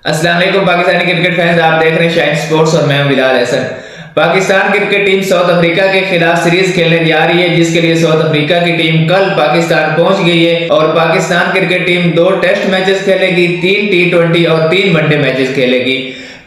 अस्सलाम वालेकुम Pakistani cricket fans, आप देख रहे हैं शाइन स्पोर्ट्स और मैं हूं Bilal Hasan. Pakistan cricket team South Africa के खिलाफ सीरीज खेलने जा रही है, जिसके लिए साउथ अफ्रीका की टीम कल पाकिस्तान पहुंच गई है और Pakistan cricket team 2 test matches खेलेगी, 3 T20 और 3 वनडे मैचेस खेलेगी।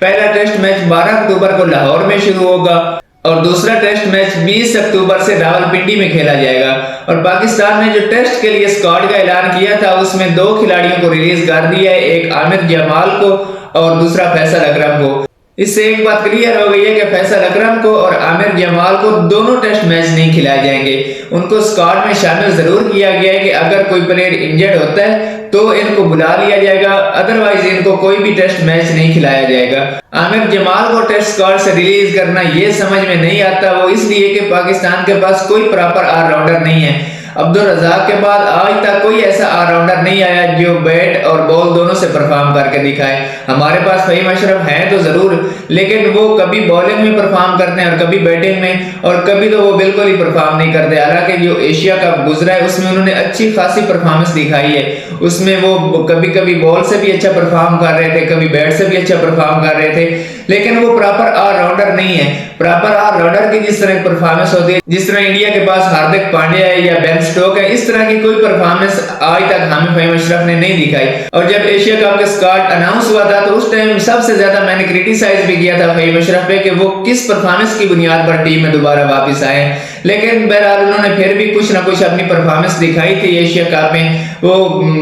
पहला टेस्ट मैच 12 अक्टूबर को लाहौर में शुरू होगा और दूसरा टेस्ट मैच 20 अक्टूबर से रावलपिंडी में खेला जाएगा। और पाकिस्तान ने जो टेस्ट के लिए स्क्वाड का ऐलान किया था उसमें 2 खिलाड़ियों को रिलीज कर दिया है, एक आमिर जमाल को और दूसरा फैसल अकरम को। इससे एक बात क्लियर हो गई है कि फैसल अकरम को और आमिर जमाल को दोनों टेस्ट मैच नहीं खिलाए जाएंगे। उनको स्क्वाड में शामिल जरूर किया गया है कि अगर कोई प्लेयर इंजर्ड होता है तो इनको बुला लिया जाएगा, अदरवाइज इनको कोई भी टेस्ट मैच नहीं खिलाया जाएगा। आमिर जमाल को टेस्ट स्क्वाड से रिलीज करना ये समझ में नहीं आता, वो इसलिए कि पाकिस्तान के पास कोई प्रॉपर ऑलराउंडर नहीं है। अब्दुल रज़ाक के बाद आज तक कोई ऐसा ऑलराउंडर नहीं आया जो बैट और बॉल दोनों से परफॉर्म करके दिखाए। हमारे पास फ़हीम अशरफ हैं तो जरूर, लेकिन वो कभी बॉलिंग में परफॉर्म करते हैं और कभी बैटिंग में, और कभी तो वो बिल्कुल ही परफॉर्म नहीं करते। हालांकि जो एशिया कप गुजरा है उसमें उन्होंने अच्छी खासी परफॉर्मेंस दिखाई है, उसमें वो कभी कभी बॉल से भी अच्छा परफॉर्म कर रहे थे, कभी बैट से भी अच्छा परफॉर्म कर रहे थे, लेकिन वो प्रॉपर ऑलराउंडर नहीं है। प्रॉपर ऑलराउंडर की जिस तरह परफॉर्मेंस होती है, जिस तरह इंडिया के पास हार्दिक पांड्या है या बेन स्टोक है, इस तरह की कोई परफॉर्मेंस आज तक हमें फ़हीम अशरफ ने नहीं दिखाई। और जब एशिया कप का स्क्वाड अनाउंस हुआ था तो उस टाइम सबसे ज्यादा मैंने क्रिटिसाइज भी किया था फ़हीम अशरफ पे कि वो किस परफॉर्मेंस की बुनियाद पर टीम में दोबारा वापस आए, लेकिन बहरहाल उन्होंने फिर भी कुछ ना कुछ अपनी परफॉर्मेंस दिखाई थी एशिया कप में। वो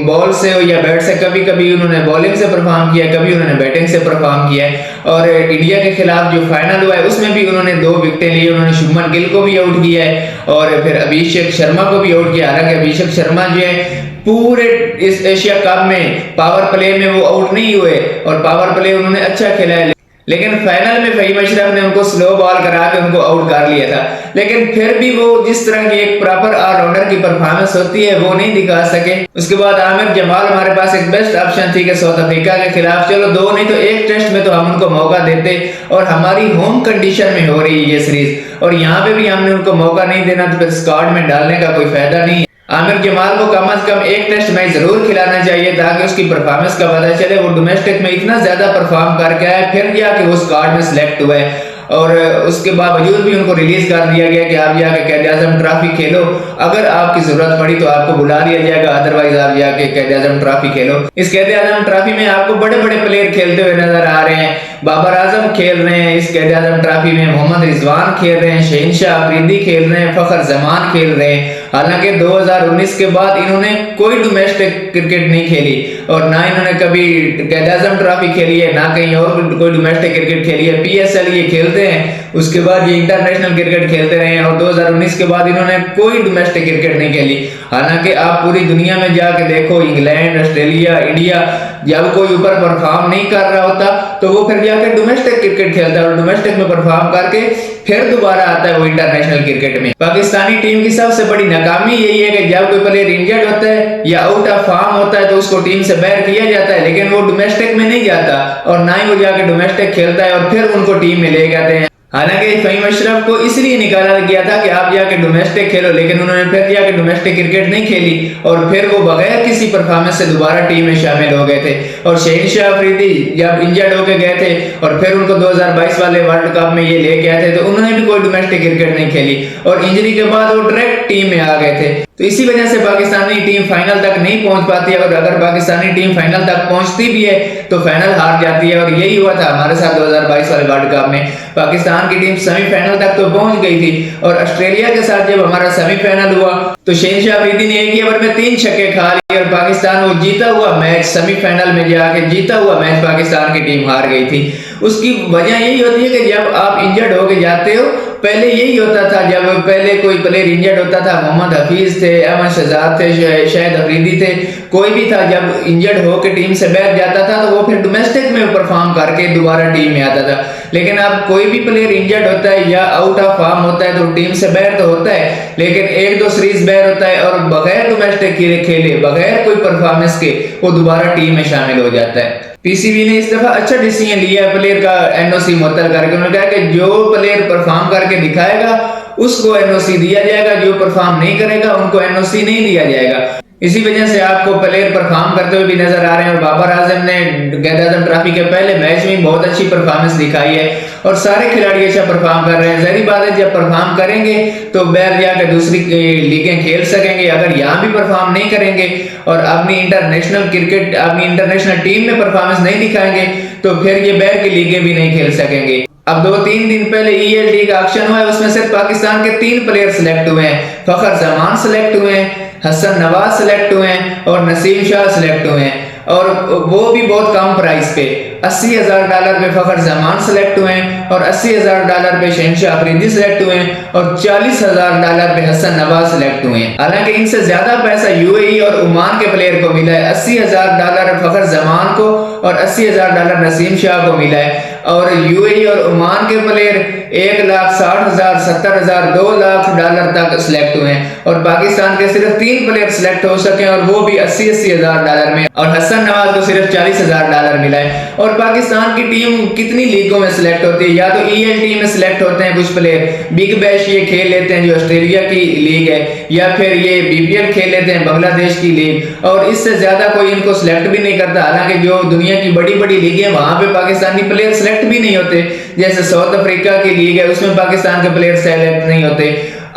बॉल से या बैट से, कभी कभी उन्होंने बॉलिंग से परफॉर्म किया, कभी उन्होंने बैटिंग से परफॉर्म किया। और इंडिया के खिलाफ जो फाइनल हुआ है उसमें भी उन्होंने 2 विकेटें ली, उन्होंने शुभमन गिल को भी आउट किया है और फिर अभिषेक शर्मा को भी आउट किया। हालांकि अभिषेक शर्मा जो है पूरे इस एशिया कप में पावर प्ले में वो आउट नहीं हुए और पावर प्ले उन्होंने अच्छा खेला है, लेकिन फाइनल में फ़हीम अशरफ ने उनको स्लो बॉल करा के उनको आउट कर लिया था। लेकिन फिर भी वो जिस तरह की एक प्रॉपर ऑलराउंडर की परफॉर्मेंस होती है वो नहीं दिखा सके। उसके बाद आमिर जमाल हमारे पास एक बेस्ट ऑप्शन थी कि साउथ अफ्रीका के खिलाफ चलो 2 नहीं तो 1 टेस्ट में तो हम उनको मौका देते, और हमारी होम कंडीशन में हो रही है ये सीरीज और यहाँ पे भी हमने उनको मौका नहीं देना, तो फिर स्क्वाड में डालने का कोई फायदा नहीं है। आमिर जमाल को कम से कम 1 टेस्ट मैच जरूर खिलाना चाहिए ताकि उसकी परफॉर्मेंस का पता चले। वो डोमेस्टिक में इतना ज्यादा परफॉर्म करके आए, फिर जाके वो स्क्वाड में सिलेक्ट हुए और उसके बावजूद भी उनको रिलीज कर दिया गया कि आप जाके कैद आजम ट्रॉफी खेलो, अगर आपकी जरूरत पड़ी तो आपको बुला लिया जाएगा, अदरवाइज आप जाके कैद आजम ट्रॉफी खेलो। इस कैद आजम ट्रॉफी में आपको बड़े बड़े प्लेयर खेलते हुए नजर आ रहे हैं। बाबर आजम खेल रहे हैं इस कैद आजम ट्रॉफी में, मोहम्मद रिजवान खेल रहे हैं, शहनशाह अफरीदी खेल रहे हैं, फखर जमान खेल रहे हैं। हालांकि 2019 के बाद इन्होंने कोई डोमेस्टिक क्रिकेट नहीं खेली और ना इन्होंने कभी कैद आजम ट्रॉफी खेली है, ना कहीं और कोई डोमेस्टिक क्रिकेट खेली है। PSL ये खेलते हैं, उसके बाद ये इंटरनेशनल क्रिकेट खेलते रहे हैं और 2019 के बाद इन्होंने कोई डोमेस्टिक क्रिकेट नहीं खेली। हालांकि आप पूरी दुनिया में जाके देखो, इंग्लैंड, ऑस्ट्रेलिया, इंडिया, जब कोई ऊपर परफॉर्म नहीं कर रहा होता तो वो फिर जाकर डोमेस्टिक क्रिकेट खेलता है और डोमेस्टिक में परफॉर्म करके फिर दोबारा आता है वो इंटरनेशनल क्रिकेट में। पाकिस्तानी टीम की सबसे बड़ी नाकामी यही है कि जब कोई प्लेयर इंजर्ड होता है या आउट ऑफ फॉर्म होता है तो उसको टीम से बाहर किया जाता है, लेकिन वो डोमेस्टिक में नहीं जाता और ना ही वो जाके डोमेस्टिक खेलता है और फिर उनको टीम में ले जाते हैं। हालांकि फ़हीम अशरफ को इसलिए निकाला गया था कि आप जाके डोमेस्टिक खेलो, लेकिन उन्होंने फिर जाके डोमेस्टिक क्रिकेट नहीं खेली और फिर वो बगैर किसी परफॉर्मेंस से दोबारा टीम में शामिल हो गए थे। और शहनशाह अफरीदी जब इंजर्ड होके गए थे और फिर उनको 2022 वाले वर्ल्ड कप में ये लेके आए थे तो उन्होंने भी कोई डोमेस्टिक क्रिकेट नहीं खेली और इंजरी के बाद वो डायरेक्ट टीम में आ गए थे। तो इसी वजह से पाकिस्तानी टीम फाइनल तक नहीं पहुंच पाती है और अगर पाकिस्तानी टीम फाइनल तक पहुंचती भी है तो फाइनल हार जाती है। और यही हुआ था हमारे साथ 2022 वाले वर्ल्ड कप में। पाकिस्तान की टीम सेमीफाइनल तक तो पहुंच गई थी और ऑस्ट्रेलिया के साथ जब हमारा सेमीफाइनल हुआ तो शहनशाह अफरीदी ने 1 ओवर में 3 छक्के खा लिए और पाकिस्तान वो जीता हुआ मैच, सेमीफाइनल में जाके जीता हुआ मैच पाकिस्तान की टीम हार गई थी। उसकी वजह यही होती है कि जब आप इंजर्ड होके जाते हो, पहले यही होता था, जब पहले कोई प्लेयर इंजर्ड होता था, मोहम्मद हफीज थे, अहमद शहजाद थे, शाहिद अफरीदी थे, कोई भी था, जब इंजर्ड होकर टीम से बाहर जाता था तो वो फिर डोमेस्टिक में परफॉर्म करके दोबारा टीम में आता था। लेकिन अब कोई भी प्लेयर इंजर्ड होता है या आउट ऑफ फॉर्म होता है तो टीम से बाहर तो होता है, लेकिन 1-2 सीरीज बाहर होता है और बगैर डोमेस्टिक खेले, बगैर कोई परफॉर्मेंस के वो दोबारा टीम में शामिल हो जाता है। PCB ने इस दफा अच्छा डिसीजन लिया है प्लेयर का NOC मुअत्तल करके। उन्होंने कहा कि जो प्लेयर परफॉर्म करके दिखाएगा उसको NOC दिया जाएगा, जो परफॉर्म नहीं करेगा उनको NOC नहीं दिया जाएगा। इसी वजह से आपको प्लेयर परफॉर्म करते हुए भी नजर आ रहे हैं। और बाबर आजम ने कैद आजम ट्रॉफी के पहले मैच में बहुत अच्छी परफॉर्मेंस दिखाई है और सारे खिलाड़ी अच्छा परफॉर्म कर रहे हैं। जहरी बात है, जब परफॉर्म करेंगे तो बाहर जाकर दूसरी लीगें खेल सकेंगे। अगर यहाँ भी परफॉर्म नहीं करेंगे और अपनी इंटरनेशनल टीम में परफॉर्मेंस नहीं दिखाएंगे तो फिर ये बाहर की लीगें भी नहीं खेल सकेंगे। अब 2-3 दिन पहले ELT का ऑक्शन हुआ है, उसमें सिर्फ पाकिस्तान के 3 प्लेयर सिलेक्ट हुए हैं। फखर जमान सिलेक्ट हुए हैं, हसन नवाज सिलेक्ट हुए हैं और नसीम शाह सिलेक्ट हुए हैं, और वो भी बहुत कम प्राइस पे। $80,000 पे फखर जमान सिलेक्ट हुए हैं और $80,000 पे शहनशाह अफरीदी सिलेक्ट हुए हैं और $40,000 पे हसन नवाज सिलेक्ट हुए हैं। हालांकि इनसे ज्यादा पैसा UAE और ओमान के प्लेयर को मिला है। $80,000 फखर जमान को और $80,000 नसीम शाह को मिला है। और UAE और ओमान के प्लेयर 1,60,000, 70,000, $2,00,000 तक सिलेक्ट हुए हैं और पाकिस्तान के सिर्फ 3 प्लेयर सिलेक्ट हो सके और वो भी $80,000 में, और हसन नवाज को सिर्फ $40,000 मिला है। और पाकिस्तान की टीम कितनी लीगों में सिलेक्ट होती है, या तो ELT में सिलेक्ट होते हैं कुछ प्लेयर, बिग बैश ये खेल लेते हैं जो ऑस्ट्रेलिया की लीग है, या फिर ये BPL खेल लेते हैं बांग्लादेश की लीग, और इससे ज्यादा कोई इनको सिलेक्ट भी नहीं करता। हालांकि जो दुनिया की बड़ी बड़ी लीगें हैं वहां पे पाकिस्तानी प्लेयर सिलेक्ट भी नहीं होते। जैसे साउथ अफ्रीका की लीग है उसमें पाकिस्तान के प्लेयर सिलेक्ट नहीं होते,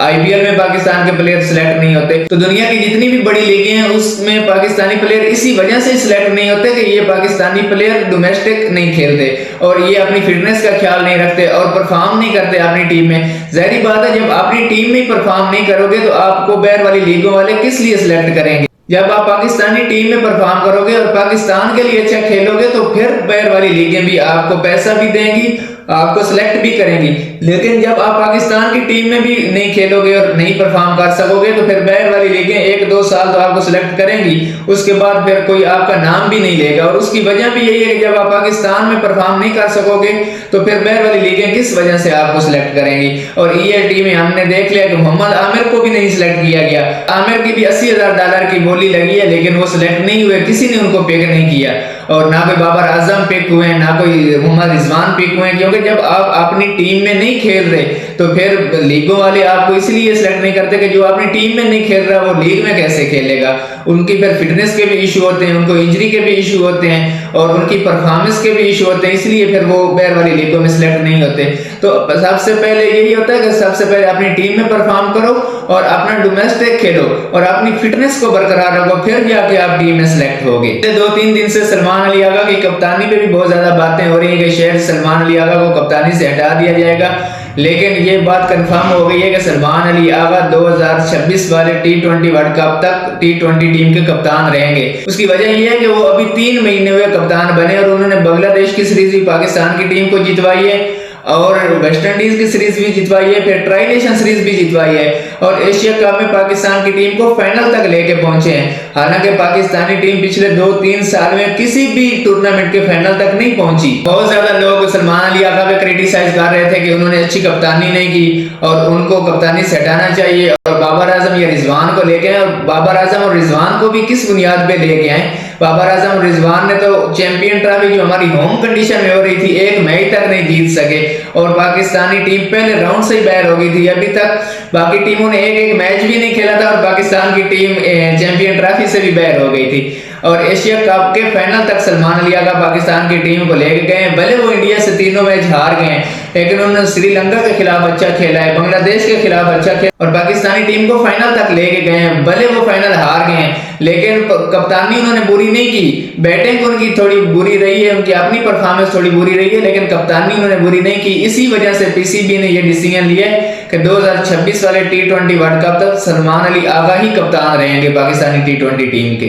IPL में पाकिस्तान के प्लेयर सिलेक्ट नहीं होते। तो दुनिया की जितनी भी बड़ी लीगें हैं उसमें पाकिस्तानी प्लेयर इसी वजह से सिलेक्ट नहीं होते कि ये पाकिस्तानी प्लेयर डोमेस्टिक नहीं खेलते और ये अपनी फिटनेस का ख्याल नहीं रखते और परफॉर्म नहीं करते अपनी टीम में। जाहिर बात है, जब अपनी टीम में परफॉर्म नहीं करोगे तो आपको बाहर वाली लीगों वाले किस लिए सिलेक्ट करेंगे। जब आप पाकिस्तानी टीम में परफॉर्म करोगे और पाकिस्तान के लिए अच्छा खेलोगे तो फिर बाहर वाली लीगें भी आपको पैसा भी देंगी, आपको सिलेक्ट भी करेंगी। लेकिन जब आप पाकिस्तान की टीम में भी नहीं खेलोगे और नहीं परफॉर्म कर सकोगे तो फिर बाहर वाली लीगें 1-2 साल तो आपको सिलेक्ट करेंगी, उसके बाद फिर कोई आपका नाम भी नहीं लेगा। और उसकी वजह भी यही है कि जब आप पाकिस्तान में परफॉर्म नहीं कर सकोगे तो फिर बाहर वाली लीगें किस वजह से आपको सिलेक्ट करेंगी। और ELT में हमने देख लिया कि मोहम्मद आमिर को भी नहीं सिलेक्ट किया गया। आमिर की भी $80,000 की बोली लगी है लेकिन वो सिलेक्ट नहीं हुए, किसी ने उनको पिक नहीं किया, और ना कोई बाबर आजम पिक हुए, ना कोई मोहम्मद रिजवान पिक हुए, क्योंकि जब आप अपनी टीम में नहीं खेल रहे तो फिर लीगों वाले आपको इसलिए सिलेक्ट नहीं करते कि जो अपनी टीम में नहीं खेल रहा वो लीग में कैसे खेलेगा। उनकी फिर फिटनेस के भी इशू होते हैं, उनको इंजरी के भी इशू होते हैं और उनकी परफॉर्मेंस के भी इशू होते हैं, इसलिए फिर वो बाहर वाली लीगों में सिलेक्ट नहीं होते। तो सबसे पहले यही होता है कि सबसे पहले अपनी टीम में परफॉर्म करो और अपना डोमेस्टिक खेलो और अपनी फिटनेस को बरकरार रखो, फिर जाके आप टीम में सिलेक्ट होगे। 2-3 दिन से सलमान अली आगा की कप्तानी पे भी बहुत ज्यादा बातें हो रही है कि शायद सलमान अली आगा को कप्तानी से हटा दिया जाएगा, लेकिन ये बात कंफर्म हो गई है कि सलमान अली आगा 2026 वाले T20 वर्ल्ड कप तक T20 टीम के कप्तान रहेंगे। उसकी वजह यह है कि वो अभी 3 महीने हुए कप्तान बने और उन्होंने बांग्लादेश की सीरीज भी पाकिस्तान की टीम को जितवाई है और वेस्ट इंडीज की सीरीज भी जितवाई है, फिर ट्राई नेशन सीरीज भी जितवाई है और एशिया कप में पाकिस्तान की टीम को फाइनल तक लेके पहुंचे हैं। हालांकि पाकिस्तानी टीम पिछले 2-3 साल में किसी भी टूर्नामेंट के फाइनल तक नहीं पहुंची। बहुत ज्यादा लोग सलमान अली आगा पे क्रिटिसाइज कर रहे थे कि उन्होंने अच्छी कप्तानी नहीं की और उनको कप्तानी से हटाना चाहिए, और बाबर आजम या रिजवान को लेके आए, और बाबर आजम और रिजवान को भी किस बुनियाद पे लेके आए। बाबर आजम और रिजवान ने तो चैंपियन ट्रॉफी जो हमारी होम कंडीशन में हो रही थी 1 मैच तक नहीं जीत सके और पाकिस्तानी टीम पहले राउंड से ही बाहर हो गई थी। अभी तक बाकी टीमों ने एक मैच भी नहीं खेला था और पाकिस्तान की टीम चैंपियन ट्रॉफी से भी बाहर हो गई थी। और एशिया कप के फाइनल तक सलमान अली आगा पाकिस्तान की टीम को लेके गए। भले वो इंडिया से 3 मैच हार गए लेकिन उन्होंने श्रीलंका के खिलाफ अच्छा खेला है, बांग्लादेश के खिलाफ अच्छा खेला और पाकिस्तानी टीम को फाइनल तक लेके गए हैं। भले वो फाइनल हार गए लेकिन कप्तानी उन्होंने बुरी नहीं की, बैटिंग उनकी थोड़ी बुरी रही है, उनकी अपनी परफॉर्मेंस थोड़ी बुरी रही है, लेकिन कप्तानी उन्होंने बुरी नहीं की। इसी वजह से PCB ने यह डिसीजन लिया कि 2026 वाले T20 वर्ल्ड कप तक सलमान अली आगा ही कप्तान रहेंगे पाकिस्तानी T20 टीम के।